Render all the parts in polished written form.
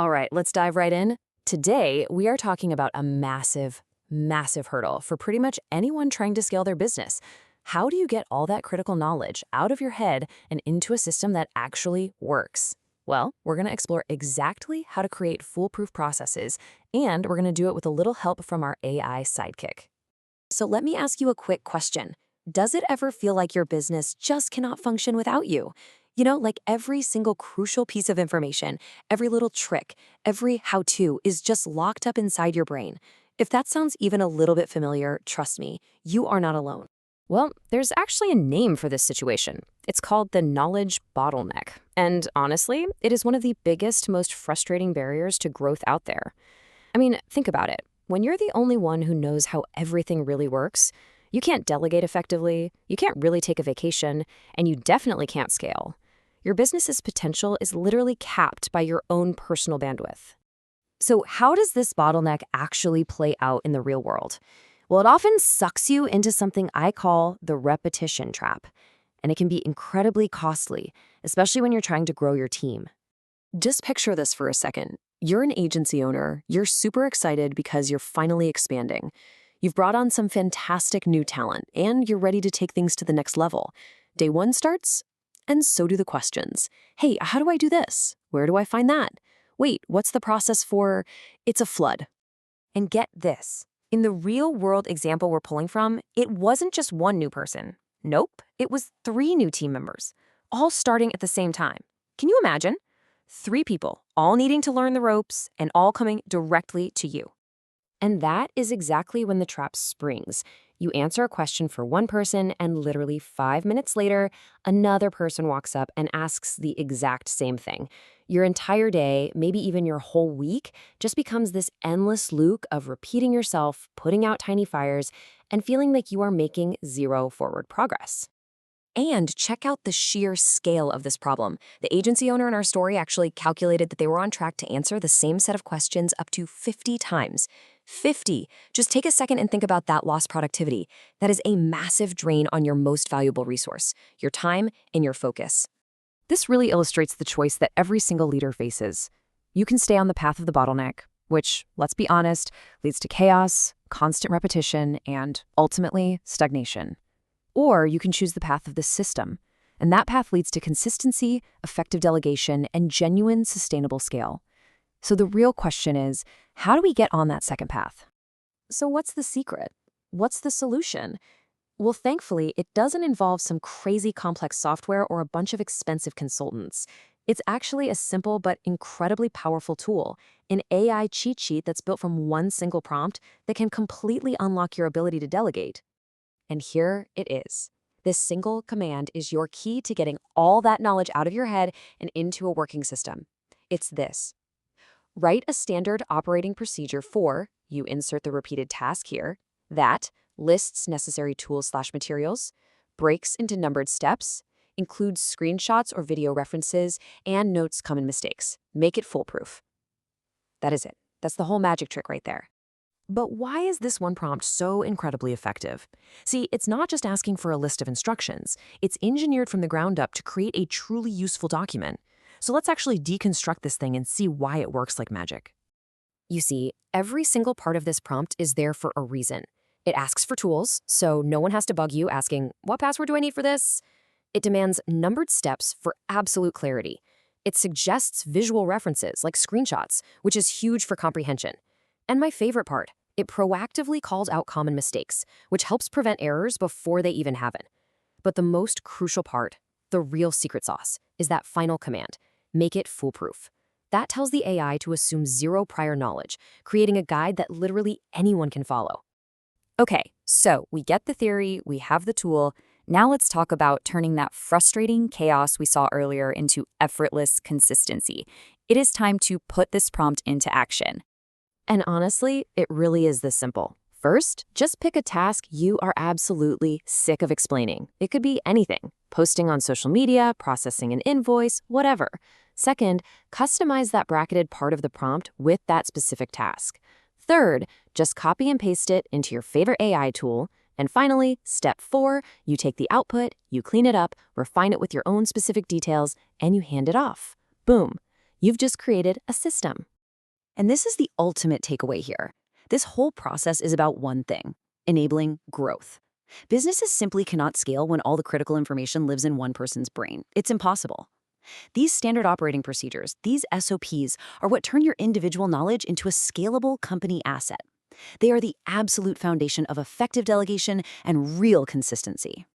All right, let's dive right in. Today, we are talking about a massive, massive hurdle for pretty much anyone trying to scale their business. How do you get all that critical knowledge out of your head and into a system that actually works? Well, we're going to explore exactly how to create foolproof processes, and we're going to do it with a little help from our AI sidekick. So let me ask you a quick question. Does it ever feel like your business just cannot function without you? Like every single crucial piece of information, every little trick, every how-to is just locked up inside your brain. If that sounds even a little bit familiar, trust me, you are not alone. Well, there's actually a name for this situation. It's called the knowledge bottleneck. And honestly, it is one of the biggest, most frustrating barriers to growth out there. I mean, think about it. When you're the only one who knows how everything really works, you can't delegate effectively, you can't really take a vacation, and you definitely can't scale. Your business's potential is literally capped by your own personal bandwidth. So how does this bottleneck actually play out in the real world? Well, it often sucks you into something I call the repetition trap, and it can be incredibly costly, especially when you're trying to grow your team. Just picture this for a second. You're an agency owner, you're super excited because you're finally expanding. You've brought on some fantastic new talent, and you're ready to take things to the next level. Day one starts, and so do the questions. Hey, how do I do this? Where do I find that? Wait, what's the process for? It's a flood. And get this. In the real-world example we're pulling from, it wasn't just one new person. Nope, it was 3 new team members, all starting at the same time. Can you imagine? 3 people, all needing to learn the ropes and all coming directly to you. And that is exactly when the trap springs. You answer a question for one person, and literally 5 minutes later, another person walks up and asks the exact same thing. Your entire day, maybe even your whole week, just becomes this endless loop of repeating yourself, putting out tiny fires, and feeling like you are making zero forward progress. And check out the sheer scale of this problem. The agency owner in our story actually calculated that they were on track to answer the same set of questions up to 50 times. 50. Just take a second and think about that lost productivity. That is a massive drain on your most valuable resource, your time and your focus. This really illustrates the choice that every single leader faces. You can stay on the path of the bottleneck, which, let's be honest, leads to chaos, constant repetition, and ultimately stagnation. Or you can choose the path of the system, and that path leads to consistency, effective delegation, and genuine sustainable scale. So the real question is, how do we get on that second path? So what's the secret? What's the solution? Well, thankfully, it doesn't involve some crazy complex software or a bunch of expensive consultants. It's actually a simple but incredibly powerful tool, an AI cheat sheet that's built from one single prompt that can completely unlock your ability to delegate. And here it is. This single command is your key to getting all that knowledge out of your head and into a working system. It's this. Write a standard operating procedure for, you insert the repeated task here, that lists necessary tools/materials, breaks into numbered steps, includes screenshots or video references, and notes common mistakes. Make it foolproof. That is it. That's the whole magic trick right there. But why is this one prompt so incredibly effective? See, it's not just asking for a list of instructions. It's engineered from the ground up to create a truly useful document. So let's actually deconstruct this thing and see why it works like magic. You see, every single part of this prompt is there for a reason. It asks for tools, so no one has to bug you asking, what password do I need for this? It demands numbered steps for absolute clarity. It suggests visual references like screenshots, which is huge for comprehension. And my favorite part, it proactively calls out common mistakes, which helps prevent errors before they even happen. But the most crucial part, the real secret sauce, is that final command. Make it foolproof. That tells the AI to assume zero prior knowledge, creating a guide that literally anyone can follow. Okay, so we get the theory, we have the tool. Now let's talk about turning that frustrating chaos we saw earlier into effortless consistency. It is time to put this prompt into action. And honestly, it really is this simple. First, just pick a task you are absolutely sick of explaining. It could be anything. Posting on social media, processing an invoice, whatever. Second, customize that bracketed part of the prompt with that specific task. Third, just copy and paste it into your favorite AI tool. And finally, step 4, you take the output, you clean it up, refine it with your own specific details, and you hand it off. Boom. You've just created a system. And this is the ultimate takeaway here. This whole process is about one thing: enabling growth. Businesses simply cannot scale when all the critical information lives in one person's brain. It's impossible. These standard operating procedures, these SOPs, are what turn your individual knowledge into a scalable company asset. They are the absolute foundation of effective delegation and real consistency.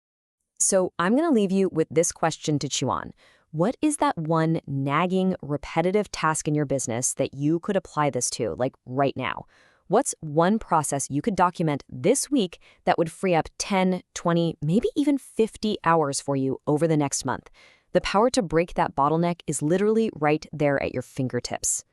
So I'm going to leave you with this question to chew on. What is that one nagging, repetitive task in your business that you could apply this to, like right now? What's one process you could document this week that would free up 10, 20, maybe even 50 hours for you over the next month? The power to break that bottleneck is literally right there at your fingertips.